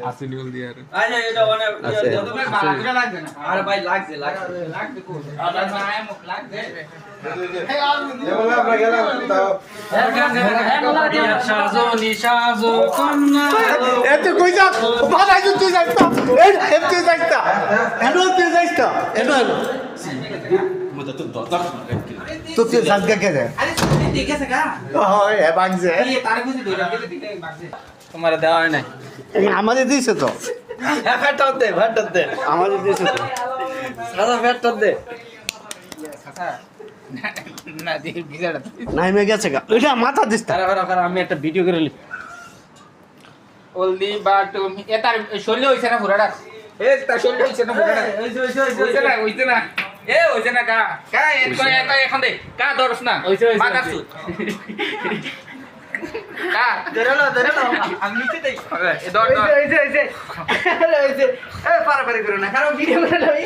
আসি নিউল দিয়ে আর আচ্ছা এটা মানে আছে। তুমি বাকিটা লাগবে না আরে ভাই লাগছে লাগবে কো আবার মায় মুখ লাগবে সাজনি সাজো কন্যা এত কই যা ভাড়া তুই যাইতা এই তুই যাইতা এনো তুই যাইতা এনো তো তুই সাজগা কে রে আরে তুমি দেখেছে কা ওই এ বাগজে এই তার বুঝি দুইটা দিকে বাগছে তোমার দেওয়া হয় নাই আমাদের দিছে তো ফ্যাটটা দে আমাদের দিছে তো সাদা ফ্যাটটা দে না দি বিজাড়া নাইমে গেছে গা ওইটা মাথা দিস আরে আরে আমি একটা ভিডিও করে লি ওলদি বাট এটার শরীর হইছে না পুরাটা এ তার শরীর হইছে না পুরাটা হইছে না এ হইছে না কা এখন দে কা দরস না মাথা সুত কা ধরে নাও আমি নিচে দেই এ দর এ পারাপারি করো না কারণ ভিডিও করে লই